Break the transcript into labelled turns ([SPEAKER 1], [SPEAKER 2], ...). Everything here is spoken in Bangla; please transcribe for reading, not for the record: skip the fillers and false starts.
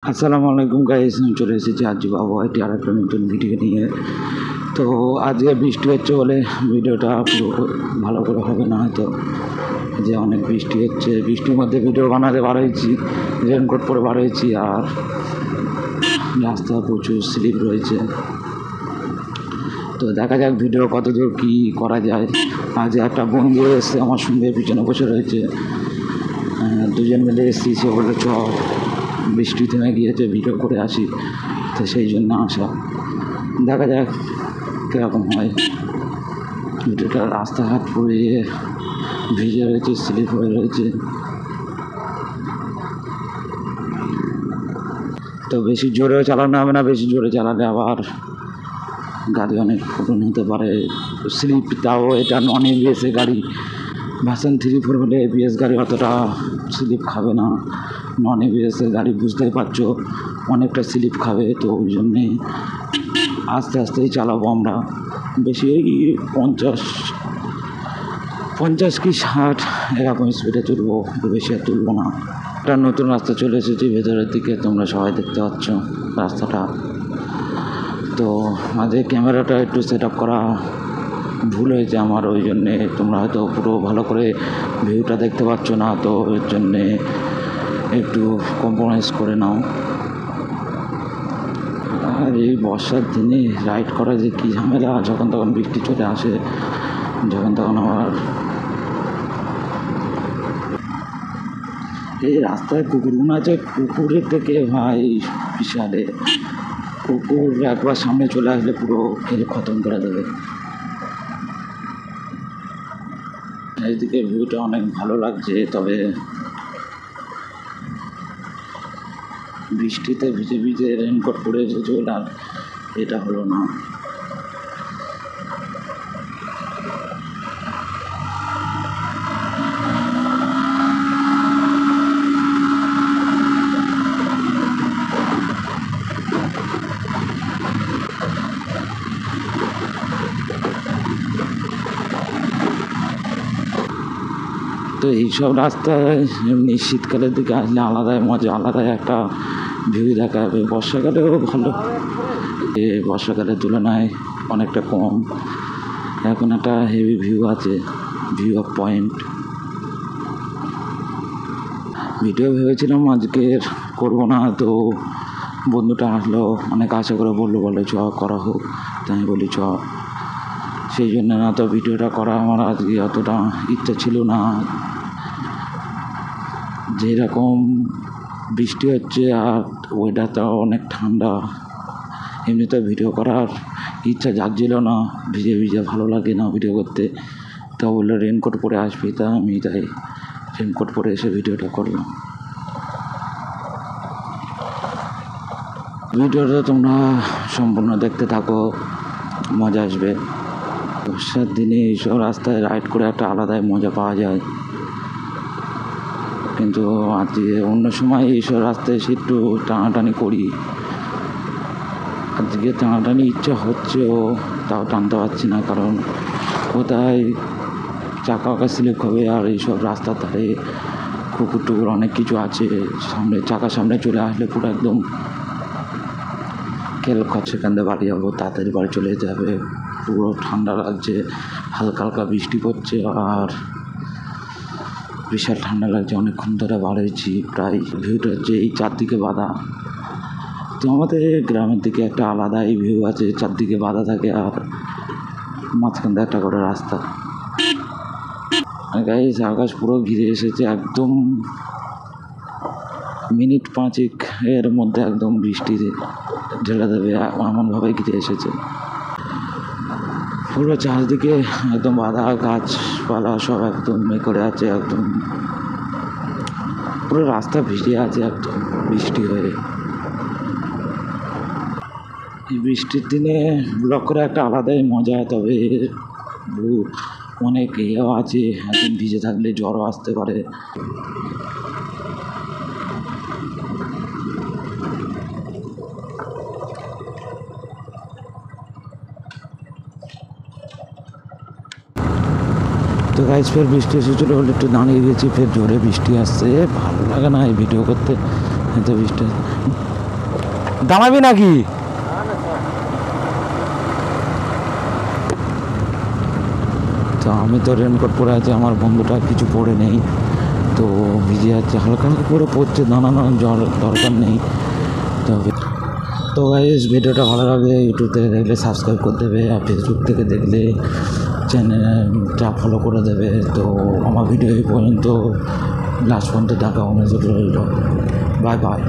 [SPEAKER 1] আসসালামু আলাইকুম গাইস, আমি চলে এসেছি আজ আবহাওয়াটি আর একটা নতুন ভিডিও নিয়ে। তো আজকে বৃষ্টি হচ্ছে বলে ভিডিওটা পুরো ভালো করে হবে না হয়তো, যে অনেক বৃষ্টি হচ্ছে, বৃষ্টির মধ্যে ভিডিও বানাতে বার হয়েছি, রেনকোট পরে বার হয়েছি, আর রাস্তা প্রচুর স্লিপ রয়েছে। তো দেখা যাক ভিডিও কতদূর কী করা যায়। আজ একটা বন্ধু এসে আমার সঙ্গে পিছনে বসে রয়েছে, দুজন মিলে এসেছি। সে বললো চ বৃষ্টি থেমে গিয়েছে, ভিডিও করে আসি, তো সেই জন্য আসা। দেখা যাক কীরকম হয়। ভিডিওটা রাস্তাঘাট পড়ে ভিজে রয়েছে, স্লিপ হয়ে রয়েছে। তো বেশি জোরেও চালানো হবে না, বেশি জোরে চালালে আবার গাড়ি অনেক ফুটন হতে পারে, স্লিপ। তাও এটা নন এবিএসের গাড়ি, ভার্সন 3-4 হলে এবিএস গাড়ি অতটা স্লিপ খাবে না। নন এবিএসের গাড়ি বুঝতেই পারছো অনেকটা স্লিপ খাবে, তো ওই জন্যে আস্তে আস্তেই চালাবো আমরা। বেশি ওই 50 কি 60 এরকম স্পিডে তুলবো, বেশি আর তুলবো না। একটা নতুন রাস্তা চলে এসেছি ভেতরের দিকে, তোমরা সবাই দেখতে পাচ্ছ রাস্তাটা। তো মাঝে ক্যামেরাটা একটু সেট আপ করা ভুল হয়েছে আমার, ওই জন্যে তোমরা হয়তো পুরো ভালো করে ভিউটা দেখতে পাচ্ছ না, তো এর জন্যে একটু কম্প্রোমাইজ করে নাও। আর এই বর্ষার দিনে রাইড করা যে কী ঝামেলা, যখন তখন বৃষ্টি চলে আসে, যখন তখন আবার এই রাস্তায় কুকুরগুলো আছে, কুকুরের থেকে ভাই বিশালে, কুকুর একবার সামনে চলে আসলে পুরো খেলে খতম করে দেবে। এইদিকে ভিউটা অনেক ভালো লাগছে, তবে বৃষ্টিতে ভিজে ভিজে রেনকোট পরে এসেছে বলে আর এটা হলো না। তো এইসব রাস্তায় এমনি শীতকালের দিকে আসলে আলাদাই মজা, আলাদাই একটা ভিউ দেখা যাবে। বর্ষাকালেও ভালো, বর্ষাকালের তুলনায় অনেকটা কম। এখন একটা হেভি ভিউ আছে, ভিউ অফ পয়েন্ট। ভিডিও ভেবেছিলাম আজকের করবো না, তো বন্ধুটা আসলো, অনেক আশা করে বললো চ করা হোক, তাই আমি বলি চ। সেই জন্য না তো ভিডিওটা করা আমার আজকে অতটা ইচ্ছা ছিল না। যেরকম বৃষ্টি হচ্ছে আর ওয়েদারটা অনেক ঠান্ডা, এমনিতে ভিডিও করার ইচ্ছা জাগছিল না, ভিজে ভিজে ভালো লাগে না ভিডিও করতে। তা বললো রেনকোট পরে আসবি, তা আমি তাই রেনকোট পরে এসে ভিডিওটা করলাম। ভিডিওটা তোমরা সম্পূর্ণ দেখতে থাকো, মজা আসবে। বর্ষার দিনে এইসব রাস্তায় রাইড করে একটা আলাদাই মজা পাওয়া যায়, কিন্তু আজকে অন্য সময় এইসব রাস্তায় এসে একটু টানাটানি করি। আজকে টানাটানি ইচ্ছা হচ্ছেও, তাও টানতে পারছি না, কারণ কোথায় চাকা স্লিপ হবে। আর এইসব রাস্তার ধারে কুকুর টুকুর অনেক কিছু আছে, সামনে চাকা সামনে চলে আসলে পুরো একদম খেল খর। সেখান থেকে বাড়ি যাবো, তাড়াতাড়ি বাড়ি চলে যেতে হবে। পুরো ঠান্ডা লাগছে, হালকা হালকা বৃষ্টি পড়ছে, আর বিশাল ঠান্ডা লাগছে। অনেকক্ষণ ধরে বার হয়েছি, প্রায় ভিউটা হচ্ছে এই চারদিকে বাঁধা। তো আমাদের গ্রামের দিকে একটা আলাদাই ভিউ আছে, চারদিকে বাঁধা থাকে আর মাঝখান দিয়ে একটা করে রাস্তা। গাইস আকাশ পুরো ঘিরে এসেছে, একদম মিনিট 5 এর মধ্যে একদম বৃষ্টি ঢেলে দেবে, এমনভাবে ঘিরে এসেছে। পুরো চারদিকে একদম বাঁধা, গাছপালা সব একদম করে আছে, একদম পুরো রাস্তা ভিজে আছে একদম বৃষ্টি হয়ে। এই বৃষ্টির দিনে ব্লগ করা একটা আলাদাই মজা, তবে অনেক ইয়েও আছে, একদিন ভিজে থাকলে জ্বরও আসতে পারে। তো গাইজ ফের বৃষ্টি এসেছিলো বলে একটু দাঁড়িয়ে গেছি, ফের জোরে বৃষ্টি আসছে, ভালো লাগে না এই ভিডিও করতে, এত বৃষ্টি। দামাবি নাকি? তো আমি তো রেনকোট পরে আছি, আমার বন্ধুটা কিছু পরে নেই, তো ভিজে যাচ্ছে, হালকা হালকা করে পড়ছে, দাঁড়ানোর দরকার নেই। তো গাইস, ভিডিওটা ভালো লাগলে ইউটিউব থেকে দেখলে সাবস্ক্রাইব করে দেবে, আর ফেসবুক থেকে দেখলে চ্যানেলটা ফলো করে দেবে। তো আমার ভিডিও এই পর্যন্ত, লাস্ট পর্যন্ত দেখা অনুরোধ রইল। Bye bye.